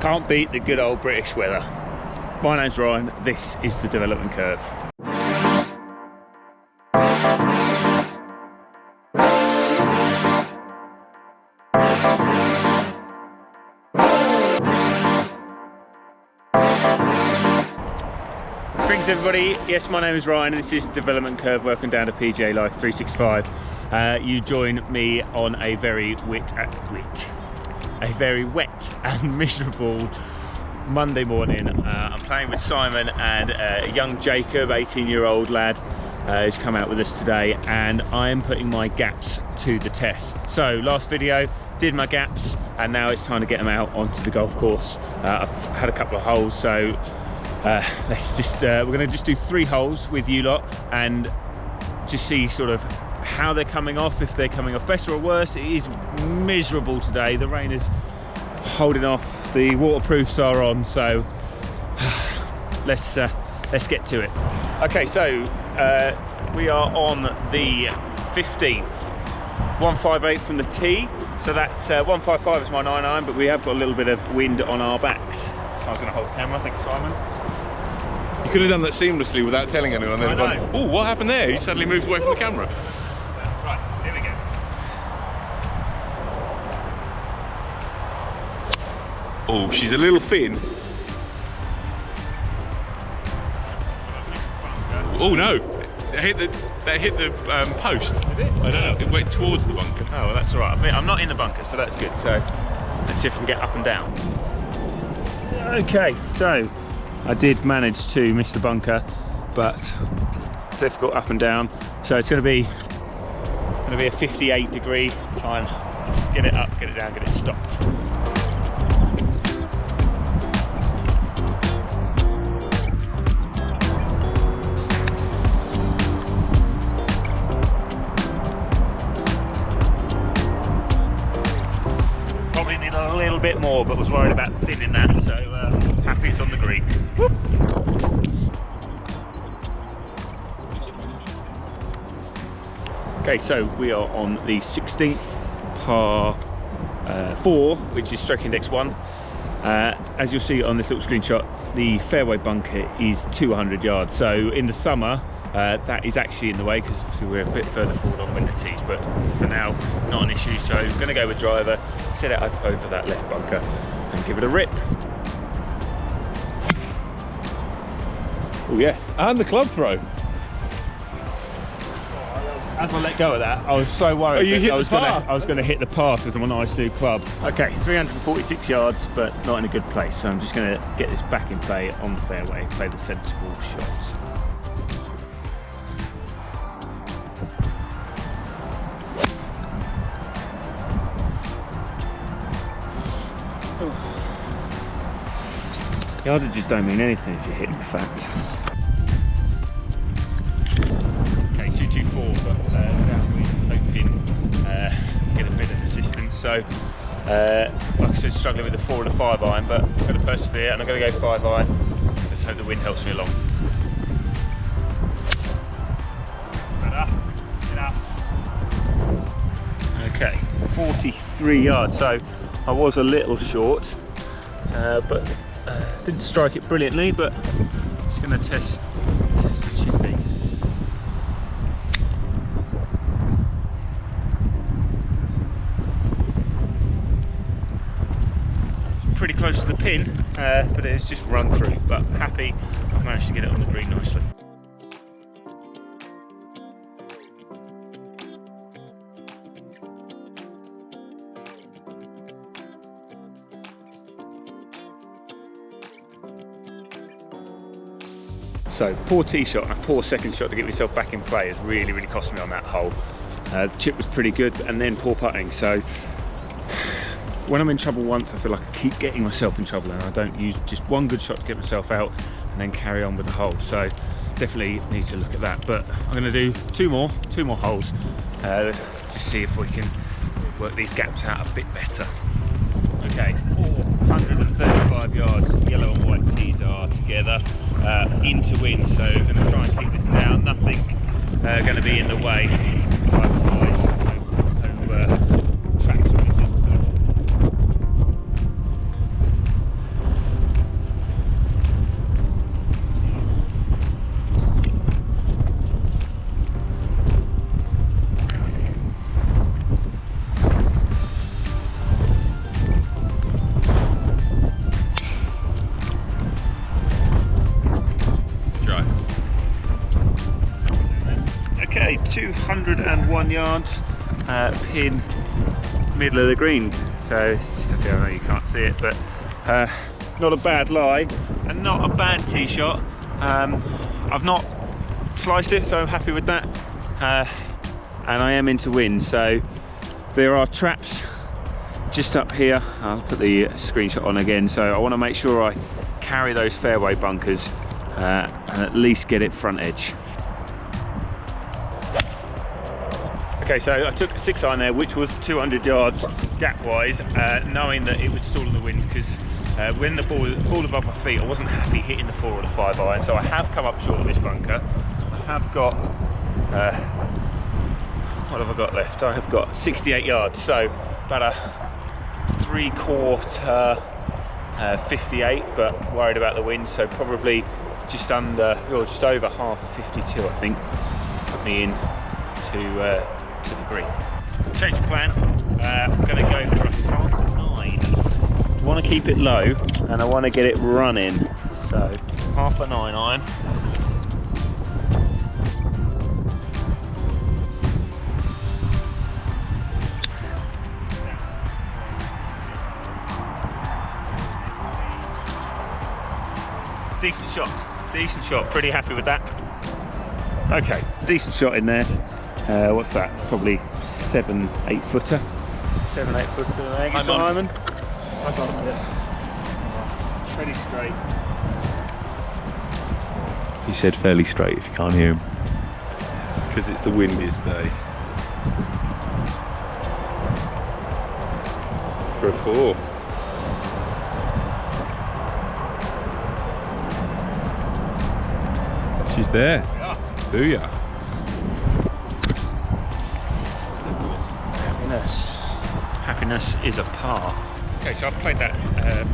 Can't beat the good old British weather. My name's Ryan, this is the Development Curve. Greetings everybody, yes, my name is Ryan and this is Development Curve. Welcome down to PGA Life 365. You join me on a very wet and miserable Monday morning. I'm playing with Simon and a young Jacob, 18-year-old lad, who's come out with us today, and I'm putting my gaps to the test. So last video did my gaps and now it's time to get them out onto the golf course. I've had a couple of holes, so let's just we're going to just do 3 holes with you lot and just see sort of how they're coming off, if they're coming off better or worse. It is miserable today, the rain is holding off, the waterproofs are on, so let's get to it. Okay, so we are on the 15th, 158 from the tee, so that's 155 is my 9 iron, but we have got a little bit of wind on our backs, so I was going to hold the camera. Thank you, Simon. You could have done that seamlessly without telling anyone. Then gone, oh, what happened there? You suddenly moved away from the camera. Right, here we go. Oh, she's a little thin. Oh no, that hit the post. Did it? I don't know, it went towards the bunker. Oh, well, that's all right. I mean, I'm not in the bunker, so that's good. So let's see if I can get up and down. Okay, so I did manage to miss the bunker, but it's difficult up and down. So it's going to be a 58 degree. Try and just get it up, get it down, get it stopped. Probably need a little bit more, but was worried about thinning that. So happy it's on the green. Whoop. Okay, so we are on the 16th par 4, which is stroke index 1. As you'll see on this little screenshot, the fairway bunker is 200 yards. So in the summer, that is actually in the way because we're a bit further forward on winter tees, but for now, not an issue. So I'm going to go with driver, set it up over that left bunker and give it a rip. Oh yes, and the club throw. As I let go of that, I was so worried that I was going to hit the path with a nice new club. Okay, 346 yards, but not in a good place. So I'm just going to get this back in play on the fairway, play the sensible shot. Yardages don't mean anything if you're hitting fat. Okay, 224, but downwind, hoping get a bit of assistance. So, like I said, struggling with the 4 and a 5 iron, but I'm going to persevere and I'm going to go 5 iron. Let's hope the wind helps me along. Okay, 43 yards. So I was a little short, but didn't strike it brilliantly, but just going to test the chippy. It's pretty close to the pin, but it's just run through. But happy I've managed to get it on the green nicely. So poor tee shot and a poor second shot to get myself back in play has really cost me on that hole. The chip was pretty good and then poor putting. So when I'm in trouble once, I feel like I keep getting myself in trouble and I don't use just one good shot to get myself out and then carry on with the hole. So definitely need to look at that. But I'm going to do two more holes, just see if we can work these gaps out a bit better. Okay, 435 yards, yellow and white tees are together into wind, so I'm going to try and keep this down. Nothing going to be in the way. No tracks or anything. So. 201 yards, pin middle of the green. So it's just a bit, I know you can't see it, but not a bad lie and not a bad tee shot. I've not sliced it, so I'm happy with that. And I am into wind, so there are traps just up here. I'll put the screenshot on again, so I want to make sure I carry those fairway bunkers and at least get it front edge. Okay, so I took a 6-iron there, which was 200 yards gap wise, knowing that it would stall in the wind, because when the ball above my feet, I wasn't happy hitting the 4 or the 5-iron, so I have come up short of this bunker. I have got what have I got left? I have got 68 yards, so about a 3/4 58, but worried about the wind, so probably just under, or just over half of 52, I think. Put me in to the green. Change of plan. I'm going to go for a half 9. I want to keep it low, and I want to get it running. So half a 9-iron. Decent shot, pretty happy with that. Okay, decent shot in there. What's that? Probably 7-8 footer. 7-8 footer there. Hi, Simon. I got it. Pretty straight. He said fairly straight if you can't hear him. Because it's the windiest day. For a 4. She's there. Booyah. Happiness is a par. Okay, so I've played that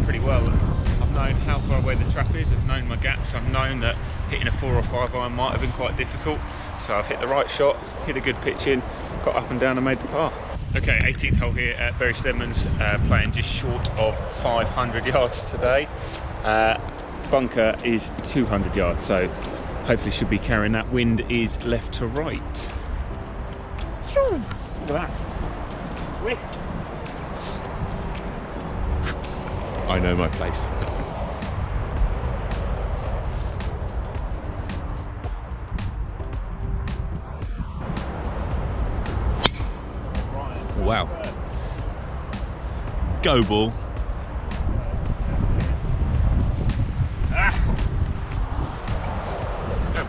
pretty well. I've known how far away the trap is, I've known my gaps, I've known that hitting a 4 or 5-iron might have been quite difficult. So I've hit the right shot, hit a good pitch in, got up and down and made the par. Okay, 18th hole here at Bury St Edmunds, playing just short of 500 yards today. Bunker is 200 yards, so hopefully should be carrying that. Wind is left to right. Look at that. Swift. I know my place. Wow. Go ball.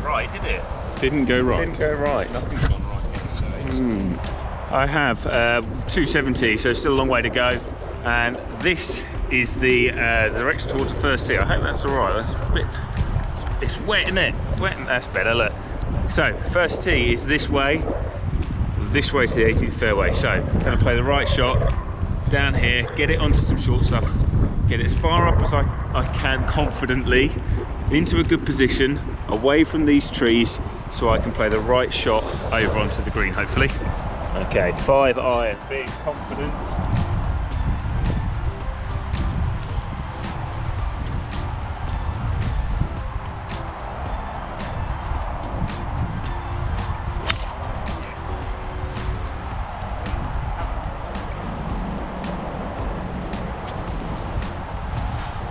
Right, did it? Didn't go right. Didn't go right. Nothing's gone right today. I have 270, so still a long way to go. And this is the direction towards the first tee. I hope that's all right. That's a bit. It's wet, isn't it? Wet. That's better. Look. So first tee is this way to the 18th fairway. So I'm going to play the right shot down here, get it onto some short stuff, get it as far up as I can confidently into a good position, away from these trees, so I can play the right shot over onto the green, hopefully. Okay, 5-iron, being confident.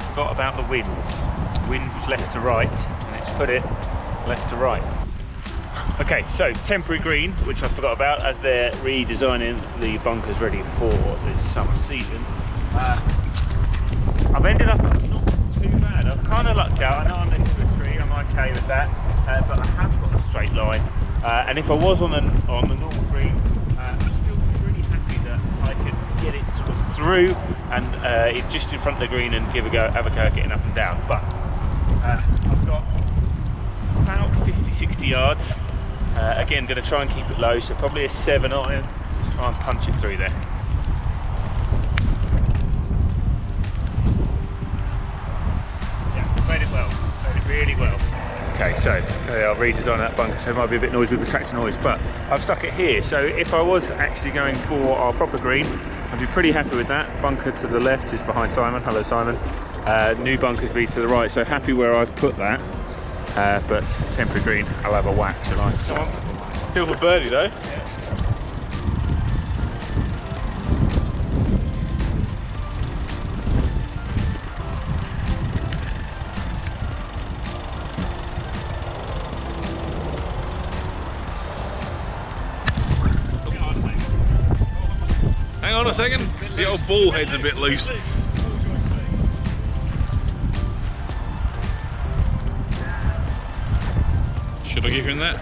Forgot about the wind. Wind was left to right, and it's put it left to right. Okay, so temporary green, which I forgot about as they're redesigning the bunkers ready for this summer season. I've ended up not too bad. I've kind of lucked out. I know I'm next to a tree, I'm okay with that, but I have got a straight line. And if I was on the normal green, I'm still pretty happy that I could get it sort of through and it just in front of the green and have a go getting up and down. But I've got about 50-60 yards. Again, going to try and keep it low, so probably a 7-iron. Just try and punch it through there. Yeah, made it well. Made it really well. Okay, so I'll redesign that bunker, so it might be a bit noisy with the tractor noise, but I've stuck it here. So if I was actually going for our proper green, I'd be pretty happy with that. Bunker to the left is behind Simon. Hello, Simon. New bunkers be to the right, so happy where I've put that. But temporary green, I'll have a whack, shall I? Come on. Still for birdie though. Hang on a second, the old ball head's a bit loose. Should I give him that?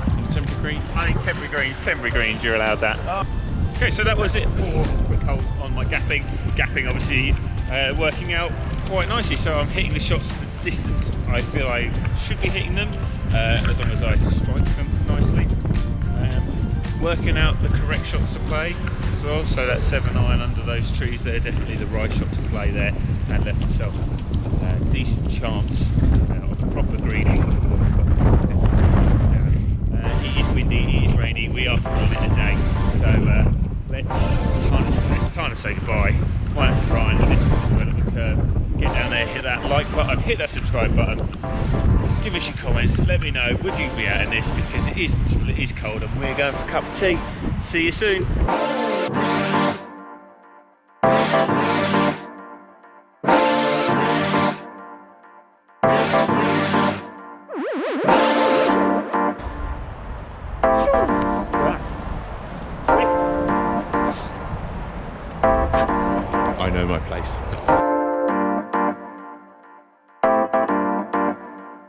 On temporary green? I think temporary greens, you're allowed that. Okay, so that was it for quick holes on my gapping. Gapping obviously working out quite nicely, so I'm hitting the shots to the distance I feel I should be hitting them, as long as I strike them nicely. Working out the correct shots to play as well, so that 7-iron under those trees there, definitely the right shot to play there, and left myself a decent chance of a proper greenie. It is windy, it is rainy, we are calling it a day, so it's time to say goodbye. My name's Brian, and this is Relevant Curve. Get down there, hit that like button, hit that subscribe button, give us your comments, let me know, would you be out in this, because it is miserable, it is cold, and we're going for a cup of tea. See you soon. I know my place.